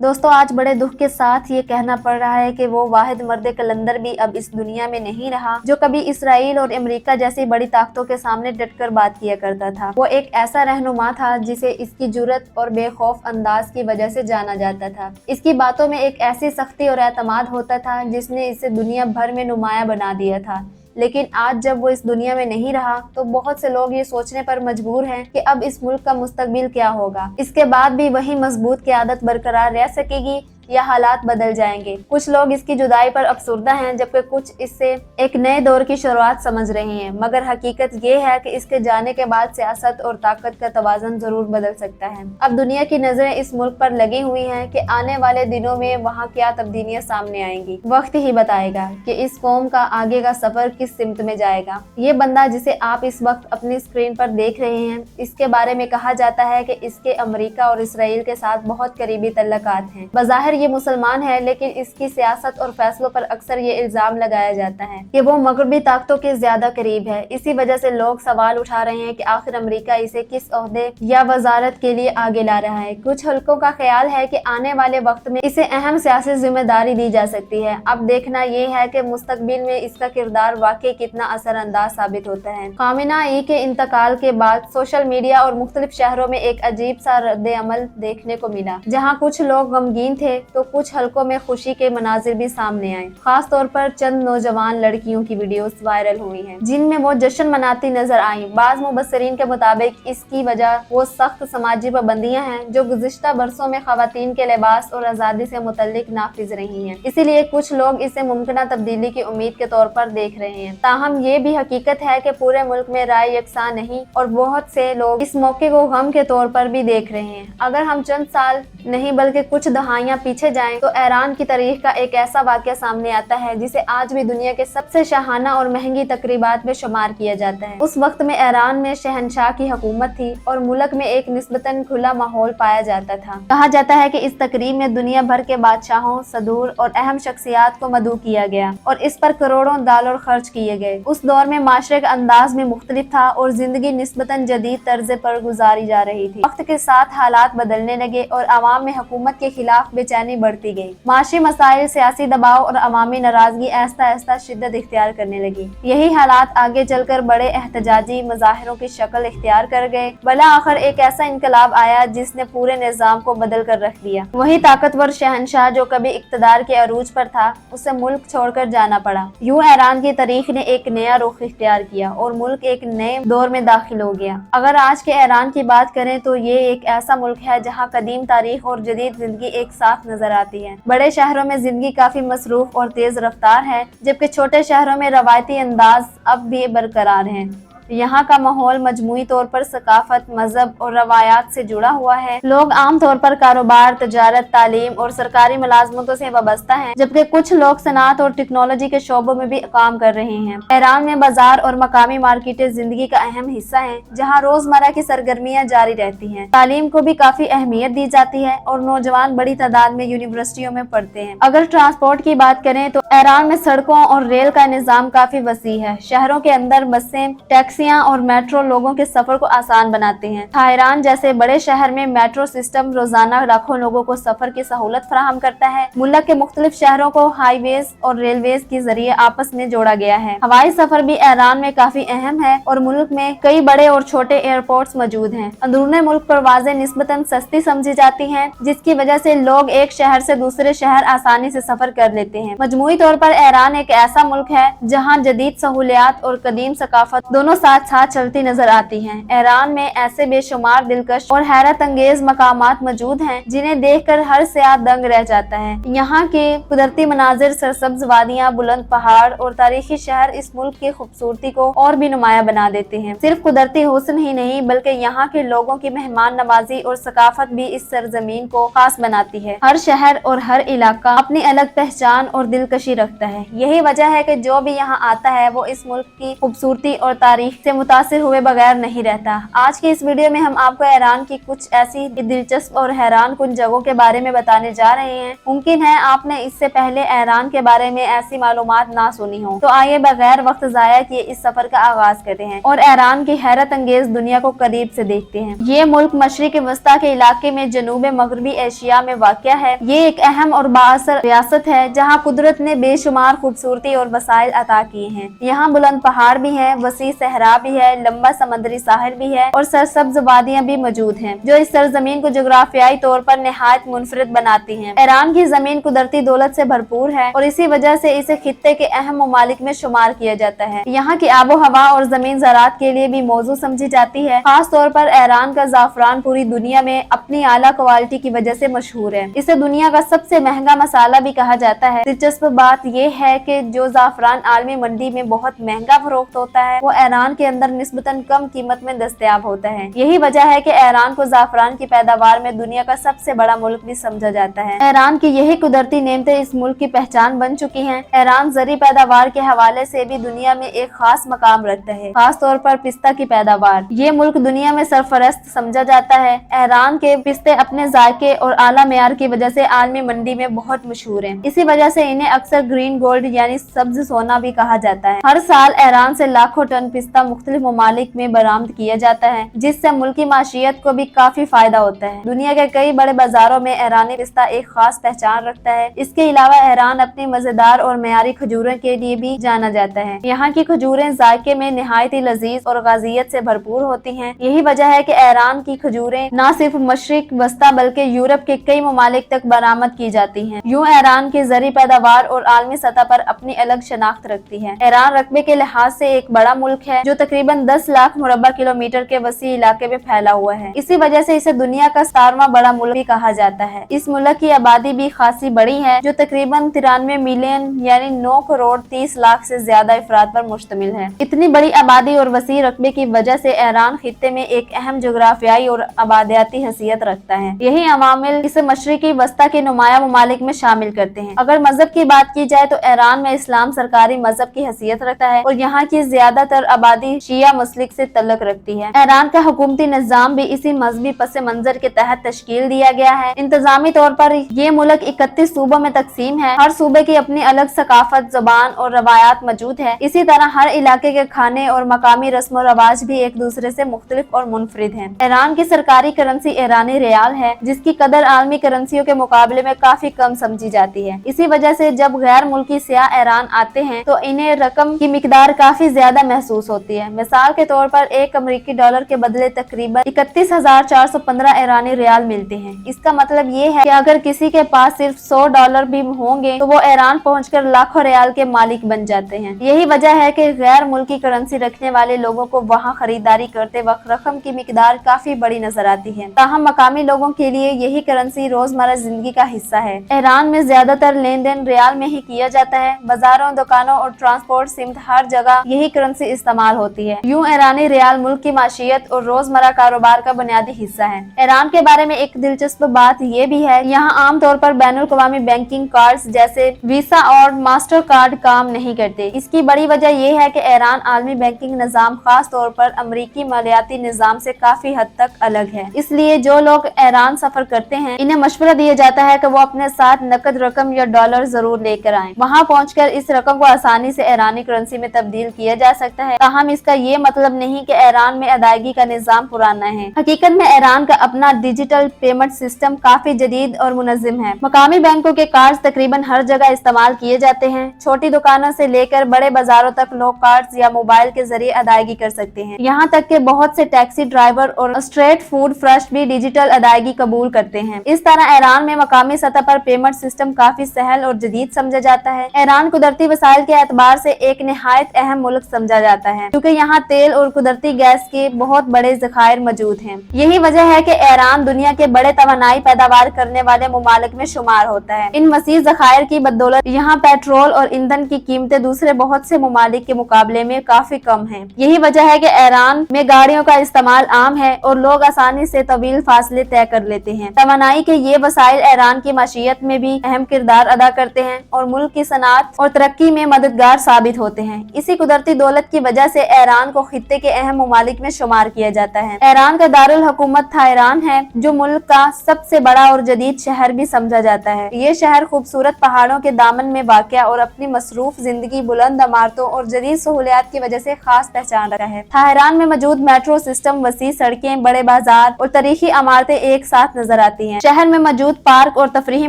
दोस्तों, आज बड़े दुख के साथ ये कहना पड़ रहा है कि वो वाहिद मर्द कलंदर भी अब इस दुनिया में नहीं रहा जो कभी इसराइल और अमेरिका जैसी बड़ी ताकतों के सामने डटकर बात किया करता था। वो एक ऐसा रहनुमा था जिसे इसकी जुर्रत और बेखौफ अंदाज की वजह से जाना जाता था। इसकी बातों में एक ऐसी सख्ती और एतमाद होता था जिसने इसे दुनिया भर में नुमाया बना दिया था। लेकिन आज जब वो इस दुनिया में नहीं रहा तो बहुत से लोग ये सोचने पर मजबूर हैं कि अब इस मुल्क का मुस्तकबिल क्या होगा। इसके बाद भी वही मजबूत क़यादत बरकरार रह सकेगी या हालात बदल जाएंगे। कुछ लोग इसकी जुदाई पर अफसुर्दा हैं जबकि कुछ इससे एक नए दौर की शुरुआत समझ रहे हैं। मगर हकीकत ये है कि इसके जाने के बाद सियासत और ताकत का तवाज़ुन जरूर बदल सकता है। अब दुनिया की नजरें इस मुल्क पर लगी हुई हैं कि आने वाले दिनों में वहाँ क्या तब्दीलियां सामने आएंगी। वक्त ही बताएगा कि इस कौम का आगे का सफर किस सिमत में जाएगा। ये बंदा जिसे आप इस वक्त अपनी स्क्रीन पर देख रहे हैं, इसके बारे में कहा जाता है कि इसके अमेरिका और इसराइल के साथ बहुत करीबी तल्लुकात हैं। बज़ाहिर ये मुसलमान है, लेकिन इसकी सियासत और फैसलों पर अक्सर ये इल्जाम लगाया जाता है कि वो मगरबी ताकतों के ज्यादा करीब है। इसी वजह से लोग सवाल उठा रहे हैं कि आखिर अमेरिका इसे किस ओहदे या वजारत के लिए आगे ला रहा है। कुछ हल्कों का ख्याल है कि आने वाले वक्त में इसे अहम सियासी जिम्मेदारी दी जा सकती है। अब देखना ये है कि मुस्तकबिल में इसका किरदार वाकई कितना असरअंदाज साबित होता है। खामेनेई के इंतकाल के बाद सोशल मीडिया और मुख्तलिफ शहरों में एक अजीब सा रद्द-ए-अमल देखने को मिला। जहाँ कुछ लोग गमगीन थे तो कुछ हलकों में खुशी के मनाजिर भी सामने आए। खास तौर पर चंद नौजवान लड़कियों की वीडियोस वायरल हुई हैं जिनमें वो जश्न मनाती नजर आई। बाज़ मुबस्सिरीन के मुताबिक इसकी वजह वो सख्त समाजी पाबंदियां हैं जो गुज़िश्ता बरसों में खवातीन के लिबास और आज़ादी से मुतल्लिक नाफिज रही हैं। इसीलिए कुछ लोग इसे मुमकिन तब्दीली की उम्मीद के तौर पर देख रहे हैं। ताहम ये भी हकीकत है कि पूरे मुल्क में राय यकसा नहीं और बहुत से लोग इस मौके को गम के तौर पर भी देख रहे हैं। अगर हम चंद साल नहीं बल्कि कुछ दहाइयां पीछे जाएं तो ईरान की तारीख का एक ऐसा वाक़या सामने आता है जिसे आज भी दुनिया के सबसे शाहाना और महंगी तकरीबात में शुमार किया जाता है। उस वक्त में ईरान में शहनशाह की हुकूमत थी और मुल्क में एक निस्बतन खुला माहौल पाया जाता था। कहा जाता है कि इस तकरीब में दुनिया भर के बादशाहों, सदूर और अहम शख्सियात को मदऊ किया गया और इस पर करोड़ों डॉलर खर्च किए गए। उस दौर में माशरे का अंदाज भी मुख्तलिफ था और जिंदगी निस्बतन जदीद तर्ज पर गुजारी जा रही थी। वक्त के साथ हालात बदलने लगे और अवाम में हुकूमत के खिलाफ बेचैनी बढ़ती गई। माशी मसाइल, सियासी दबाव और अवामी नाराजगी ऐसा ऐसा शिद्दत इख्तियार करने लगी। यही हालात आगे चलकर बड़े एहतजाजी मुजाहिरों की शक्ल इख्तियार कर गए। भला आखिर एक ऐसा इनकलाब आया जिसने पूरे निज़ाम को बदल कर रख दिया। वही ताकतवर शहनशाह जो कभी इक्तदार के अरूज पर था, उसे मुल्क छोड़कर जाना पड़ा। यूं ईरान की तारीख ने एक नया रुख इख्तियार किया और मुल्क एक नए दौर में दाखिल हो गया। अगर आज के ईरान की बात करें तो ये एक ऐसा मुल्क है जहाँ कदीम तारीख और जदीद जिंदगी एक साथ नजर आती है। बड़े शहरों में जिंदगी काफी मसरूफ और तेज रफ्तार है, जबकि छोटे शहरों में रवायती अंदाज अब भी बरकरार हैं। यहाँ का माहौल मजमूई तौर पर सकाफत, मजहब और रवायात से जुड़ा हुआ है। लोग आम तौर पर कारोबार, तजारत, तालीम और सरकारी मुलाजमतों से वाबस्ता हैं, जबकि कुछ लोग सनात और टेक्नोलॉजी के शोबों में भी काम कर रहे हैं। ईरान में बाजार और मकामी मार्केटें जिंदगी का अहम हिस्सा हैं, जहाँ रोजमर्रा की सरगर्मियाँ जारी रहती हैं। तालीम को भी काफी अहमियत दी जाती है और नौजवान बड़ी तादाद में यूनिवर्सिटियों में पढ़ते हैं। अगर ट्रांसपोर्ट की बात करें तो ईरान में सड़कों और रेल का निजाम काफी वसी है। शहरों के अंदर बसें, टैक्सियां और मेट्रो लोगों के सफर को आसान बनाते हैं। तेहरान जैसे बड़े शहर में मेट्रो सिस्टम रोजाना लाखों लोगों को सफर की सहूलत फराहम करता है। मुल्क के मुख्तलिफ शहरों को हाईवेज और रेलवेज के जरिए आपस में जोड़ा गया है। हवाई सफर भी ईरान में काफी अहम है और मुल्क में कई बड़े और छोटे एयरपोर्ट्स मौजूद हैं। अंदरूनी मुल्क परवाजें निस्बतन सस्ती समझी जाती हैं, जिसकी वजह से लोग एक शहर से दूसरे शहर आसानी से सफर कर लेते हैं। मजमूई तौर पर ईरान एक ऐसा मुल्क है जहाँ जदीद सहूलियात और कदीम सकाफत दोनों साथ साथ चलती नजर आती हैं। ईरान में ऐसे बेशुमार दिलकश और हैरत अंगेज मकामात मौजूद हैं जिन्हें देखकर हर सयाह दंग रह जाता है। यहाँ के कुदरती मनाजिर, सरसब्ज वादियाँ, बुलंद पहाड़ और तारीखी शहर इस मुल्क की खूबसूरती को और भी नुमाया बना देते हैं। सिर्फ कुदरती हुस्न ही नहीं बल्कि यहाँ के लोगों की मेहमान नवाजी और सकाफत भी इस सरजमीन को खास बनाती है। हर शहर और हर इलाका अपनी अलग पहचान और दिलकशी रखता है। यही वजह है कि जो भी यहाँ आता है वो इस मुल्क की खूबसूरती और तारीख से मुतासिर हुए बगैर नहीं रहता। आज की इस वीडियो में हम आपको ईरान की कुछ ऐसी दिलचस्प और हैरान कुन जगहों के बारे में बताने जा रहे हैं। मुमकिन है आपने इससे पहले ईरान के बारे में ऐसी मालूमात ना सुनी हो। तो आइए बगैर वक्त जाया किए इस सफर का आगाज करते हैं और ईरान की हैरत अंगेज दुनिया को करीब से देखते हैं। ये मुल्क मशरिक़ वस्ता के इलाके में जनूब मगरबी एशिया में वाक़या है। ये एक अहम और बाअसर रियासत है जहाँ कुदरत ने बेशुमार खूबसूरती और वसाइल अता किए हैं। यहाँ बुलंद पहाड़ भी है, वसी सहरा भी है, लंबा समंदरी साहिल भी है और सरसब्ज वादियाँ भी मौजूद हैं जो इस सरजमीन को जोग्राफियाई तौर पर निहायत मुनफरिद बनाती हैं। ईरान की जमीन कुदरती दौलत से भरपूर है और इसी वजह से इसे खित्ते के अहम ममालिक में शुमार किया जाता है। यहाँ की आबो हवा और जमीन ज़राअत के लिए भी मौजू समझी जाती है। खास तौर पर ईरान का ज़ाफ़रान पूरी दुनिया में अपनी आला क्वालिटी की वजह से मशहूर है। इसे दुनिया का सबसे महंगा मसाला भी कहा जाता है। दिलचस्प बात यह है कि जो ज़ाफ़रान आलमी मंडी में बहुत महंगा फरोख्त होता है वो ईरान के अंदर निस्बतन कम कीमत में दस्तयाब होता है। यही वजह है कि ईरान को ज़ाफ़रान की पैदावार में दुनिया का सबसे बड़ा मुल्क भी समझा जाता है। ईरान की यही कुदरती नेमतें इस मुल्क की पहचान बन चुकी हैं। ईरान ज़री पैदावार के हवाले से भी दुनिया में एक खास मकाम रखता है, खास तौर पर पिस्ता की पैदावार। ये मुल्क दुनिया में सरफरस्त समझा जाता है। ईरान के पिस्ते अपने जायके और आला मेयार की वजह से आलमी मंडी में बहुत मशहूर हैं। इसी वजह से इन्हें अक्सर ग्रीन गोल्ड यानी सब्ज सोना भी कहा जाता है। हर साल ईरान से लाखों टन पिस्ता मुख्तलिफ ममालिक में बरामद किया जाता है जिससे मुल्क की माशियत को भी काफी फायदा होता है। दुनिया के कई बड़े बाजारों में ईरानी पिस्ता एक खास पहचान रखता है। इसके अलावा ईरान अपनी मजेदार और मयारी खजूरों के लिए भी जाना जाता है। यहाँ की खजूरें जायके में निहायत ही लजीज और गाजियत से भरपूर होती हैं। यही वजह है कि ईरान की खजूरें न सिर्फ मशरिक वस्ता बल्कि यूरोप के कई ममालिक तक बरामद की जाती हैं। यूँ ईरान की ज़री पैदावार और आलमी सतह पर अपनी अलग शनाख्त रखती है। ईरान रकबे के लिहाज से एक बड़ा मुल्क है जो तकरीबन 10 लाख मुरब्बा किलोमीटर के वसी इलाके में फैला हुआ है। इसी वजह से इसे दुनिया का 17वां बड़ा मुल्क भी कहा जाता है। इस मुल्क की आबादी भी खासी बड़ी है जो तकरीबन 93 मिलियन यानी 9 करोड़ 30 लाख से ज्यादा अफराद पर मुश्तमिल है। इतनी बड़ी आबादी और वसी रकबे की वजह से ईरान खित्ते में एक अहम जोग्राफियाई और आबादियाती हैसियत रखता है। यही अवामिल इसे मशरिकी वस्ता के नुमाया ममालिक में शामिल करते हैं। अगर मजहब की बात की जाए तो ईरान में इस्लाम सरकारी मजहब की हैसियत रखता है और यहाँ की ज्यादातर आबादी शिया मुस्लिक से तल्लुक रखती है। ईरान का हुकूमती निजाम भी इसी मजहबी पस मंजर के तहत तश्कील दिया गया है। इंतजामी तौर पर ये मुल्क 31 सूबों में तकसीम है। हर सूबे की अपनी अलग सकाफत, जुबान और रवायात मौजूद है। इसी तरह हर इलाके के खाने और मकामी रस्म रवाज भी एक दूसरे से मुख्तलिफ और मुनफरिद हैं। ईरान की सरकारी करेंसी ईरानी रियाल है जिसकी कदर आलमी करेंसियों के मुकाबले में काफी कम समझी जाती है। इसी वजह से जब गैर मुल्की सियाह ईरान आते हैं तो इन्हें रकम की मिकदार काफी ज्यादा महसूस होती है। मिसाल के तौर पर एक अमरीकी डॉलर के बदले तकरीबन 31,415 ईरानी रियाल मिलते हैं। इसका मतलब ये है कि अगर किसी के पास सिर्फ 100 डॉलर भी होंगे तो वो ईरान पहुंचकर लाखों रियाल के मालिक बन जाते हैं। यही वजह है कि गैर मुल्की करेंसी रखने वाले लोगों को वहाँ खरीदारी करते वक्त रकम की मिकदार काफी बड़ी नजर आती है। ताहम मकामी लोगों के लिए यही करेंसी रोजमर्रा जिंदगी का हिस्सा है। ईरान में ज्यादातर लेन देन रियाल में ही किया जाता है। बाजारों, दुकानों और ट्रांसपोर्ट सिमत हर जगह यही करेंसी इस्तेमाल होती है। यूँ ईरानी रियाल मुल्क की माशियत और रोजमर्रा कारोबार का बुनियादी हिस्सा है। ईरान के बारे में एक दिलचस्प बात ये भी है, यहाँ आमतौर पर बैनुल अक़वामी बैंकिंग कार्ड्स जैसे वीसा और मास्टर कार्ड काम नहीं करते। इसकी बड़ी वजह यह है कि ईरान आलमी बैंकिंग निजाम खास तौर पर अमरीकी मालियाती निजाम से काफी हद तक अलग है। इसलिए जो लोग ईरान सफर करते हैं इन्हें मशवरा दिया जाता है कि वो अपने साथ नकद रकम या डॉलर जरूर लेकर आएं। वहाँ पहुंचकर इस रकम को आसानी से ईरानी करेंसी में तब्दील किया जा सकता है। ताहम इसका ये मतलब नहीं कि ईरान में अदायगी का निजाम पुराना है। हकीकत में ईरान का अपना डिजिटल पेमेंट सिस्टम काफी जदीद और मुनज़्ज़म है। मकामी बैंकों के कार्ड तकरीबन हर जगह इस्तेमाल किए जाते हैं। छोटी दुकानों से लेकर बड़े बाजारों तक लोग कार्ड्स या मोबाइल के जरिए अदायगी कर सकते हैं। यहाँ तक कि बहुत से टैक्सी ड्राइवर और स्ट्रीट फूड फरोश भी डिजिटल अदायगी कबूल करते हैं। इस तरह ईरान में मकामी सतह पर पेमेंट सिस्टम काफी सहल और जदीद समझा जाता है। ईरान कुदरती वसाइल के एतबार से एक निहायत अहम मुल्क समझा जाता है क्योंकि यहाँ तेल और कुदरती गैस के बहुत बड़े ज़खायर मौजूद हैं। यही वजह है कि ईरान दुनिया के बड़े तवानाई पैदावार करने वाले ममालिक में शुमार होता है। इन वसीह ज़खायर की बदौलत यहाँ पेट्रोल और ईंधन की कीमतें दूसरे बहुत से ममालिक के मुकाबले में काफी कम हैं। यही वजह है कि ईरान में गाड़ियों का इस्तेमाल आम है और लोग आसानी से तवील फासले तय कर लेते हैं। तवानाई के ये वसाइल ईरान की माशियत में भी अहम किरदार अदा करते हैं और मुल्क की सनात और तरक्की में मददगार साबित होते हैं। इसी कुदरती दौलत की वजह से ایران کو خطے کے اہم ممالک میں شمار کیا جاتا ہے۔ ایران کا دارالحکومت تہران ہے، جو ملک کا سب سے بڑا اور جدید شہر بھی سمجھا جاتا ہے۔ یہ شہر خوبصورت پہاڑوں کے دامن میں واقع اور اپنی مصروف زندگی، بلند عمارتوں اور جدید سہولیات کی وجہ سے خاص پہچان رکھتا ہے۔ تہران میں موجود میٹرو سسٹم، وسیع سڑکیں، بڑے بازار اور تاریخی عمارتیں ایک ساتھ نظر آتی ہیں۔ شہر میں موجود پارک اور تفریحی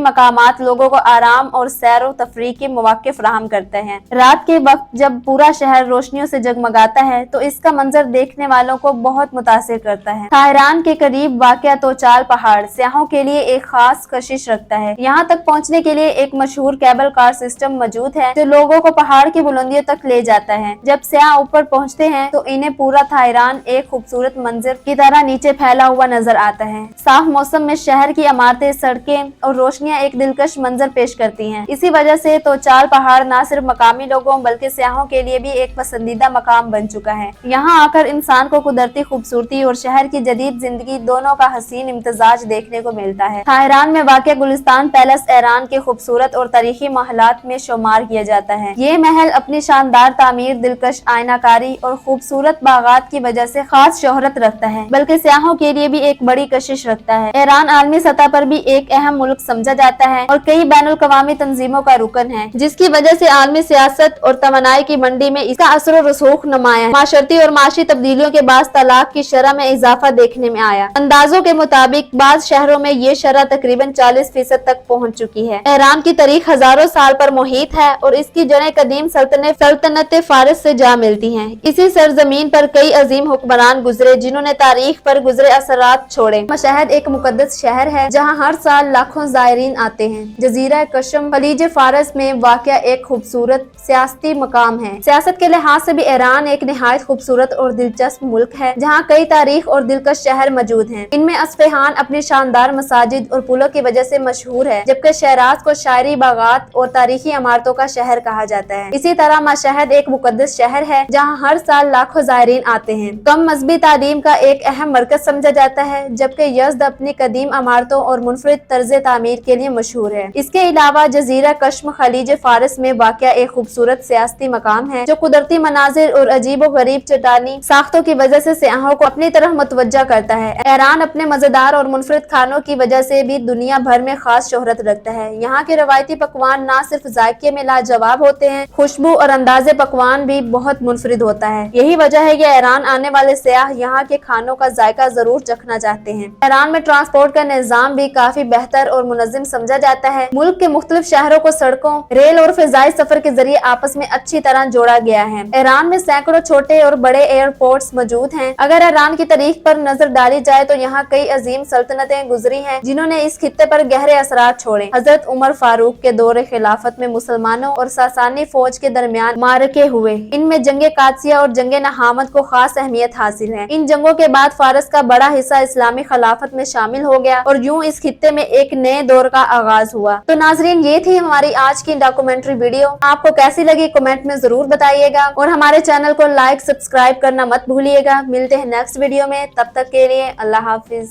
مقامات لوگوں کو آرام اور سیر و تفریح کے مواقع فراہم کرتے ہیں۔ رات کے وقت جب پورا شہر روشنیوں سے جگمگاتا ہے تو اس کا منظر دیکھنے والوں کو بہت متاثر کرتا ہے۔ تہران کے قریب واقع توچال پہاڑ سیاحوں کے لیے ایک خاص کشش رکھتا ہے۔ یہاں تک پہنچنے کے لیے ایک مشہور کیبل کار سسٹم موجود ہے جو لوگوں کو پہاڑ کی بلندیوں تک لے جاتا ہے۔ جب سیاح اوپر پہنچتے ہیں تو انہیں پورا تہران ایک خوبصورت منظر کی طرح نیچے پھیلا ہوا نظر آتا ہے۔ صاف موسم میں شہر کی عمارتیں، سڑکیں اور روشنیاں ایک دلکش منظر پیش کرتی ہیں۔ اسی وجہ سے توچال پہاڑ نہ صرف مقامی لوگوں بلکہ سیاحوں کے لیے بھی ایک پسندیدہ مقام بن چکا ہے۔ یہاں آ کر انسان کو قدرتی خوبصورتی اور شہر کی جدید زندگی دونوں کا حسین امتزاج دیکھنے کو ملتا ہے۔ تہران میں واقع گلستان پیلس ایران کے خوبصورت اور تاریخی محلات میں شمار کیا جاتا ہے۔ یہ محل اپنی شاندار تعمیر، دلکش آئینہ کاری اور خوبصورت باغات کی وجہ سے خاص شہرت رکھتا ہے، بلکہ سیاحوں کے لیے بھی ایک بڑی کشش رکھتا ہے۔ ایران عالمی سطح پر بھی ایک اہم ملک سمجھا جاتا ہے اور کئی بین الاقوامی تنظیموں کا رکن ہے، جس کی وجہ سے عالمی سیاست اور توانائی کی منڈی میں اس کا اثر و رسوخ نمایاں ہے۔ معاشرتی اور معاشی تبدیلیوں کے باعث طلاق کی شرح میں اضافہ دیکھنے میں آیا۔ اندازوں کے مطابق بعض شہروں میں یہ شرح تقریباً 40% تک پہنچ چکی ہے۔ ایران کی تاریخ ہزاروں سال پر محیط ہے اور اس کی جڑیں قدیم سلطنت فارس سے جا ملتی ہیں۔ اسی سرزمین پر کئی عظیم حکمران گزرے جنہوں نے تاریخ پر گزرے اثرات چھوڑے۔ مشہد ایک مقدس شہر ہے جہاں ہر سال لاکھوں زائرین آتے ہیں۔ جزیرہ قشم خلیج فارس میں واقع ایک خوبصورت سیاحتی مقام ہے۔ سیاست کے لحاظ سے بھی ایران ایک نہایت خوبصورت اور دلچسپ ملک ہے جہاں کئی تاریخ اور دلکش شہر موجود ہیں۔ ان میں اصفہان اپنی شاندار مساجد اور پلوں کی وجہ سے مشہور ہے، جبکہ شیراز کو شاعری، باغات اور تاریخی عمارتوں کا شہر کہا جاتا ہے۔ اسی طرح مشہد ایک مقدس شہر ہے جہاں ہر سال لاکھوں زائرین آتے ہیں۔ کم مذہبی تعلیم کا ایک اہم مرکز سمجھا جاتا ہے، جبکہ یزد اپنی قدیم عمارتوں اور منفرد طرز تعمیر کے لیے مشہور ہے۔ اس کے علاوہ جزیرہ قشم خلیج فارس میں واقع ایک خوبصورت سیاحتی مقام ہے جو قدرتی مناظر اور عجیب و غریب چٹانی ساختوں کی وجہ سے سیاحوں کو اپنی طرف متوجہ کرتا ہے۔ ایران اپنے مزیدار اور منفرد کھانوں کی وجہ سے بھی دنیا بھر میں خاص شہرت رکھتا ہے۔ یہاں کے روایتی پکوان نہ صرف ذائقے میں لاجواب ہوتے ہیں، خوشبو اور انداز پکوان بھی بہت منفرد ہوتا ہے۔ یہی وجہ ہے کہ ایران آنے والے سیاح یہاں کے کھانوں کا ذائقہ ضرور چکھنا چاہتے ہیں۔ ایران میں ٹرانسپورٹ کا نظام بھی کافی بہتر اور منظم سمجھا جاتا ہے۔ ملک کے مختلف شہروں کو سڑکوں، ریل اور فضائی سفر کے ذریعے آپس میں اچھی طرح جوڑا گیا ہے۔ ایران میں سینکڑوں چھوٹے اور بڑے ایئرپورٹس موجود ہیں۔ اگر ایران کی تاریخ پر نظر ڈالی جائے تو یہاں کئی عظیم سلطنتیں گزری ہیں جنہوں نے اس خطے پر گہرے اثرات چھوڑے۔ حضرت عمر فاروق کے دور خلافت میں مسلمانوں اور ساسانی فوج کے درمیان معرکے ہوئے۔ ان میں جنگ قادسیہ اور جنگ نہامت کو خاص اہمیت حاصل ہے۔ ان جنگوں کے بعد فارس کا بڑا حصہ اسلامی خلافت میں شامل ہو گیا اور یوں اس خطے میں ایک نئے دور کا آغاز ہوا۔ تو ناظرین، یہ تھی ہماری آج کی ڈاکومنٹری ویڈیو۔ آپ کو کیسی لگی کمنٹ میں ضرور بتائیے گا اور ہمارے چینل کو لائک، سبسکرائب کرنا مت بھولیے گا۔ ملتے ہیں نیکسٹ ویڈیو میں، تب تک کے لیے اللہ حافظ۔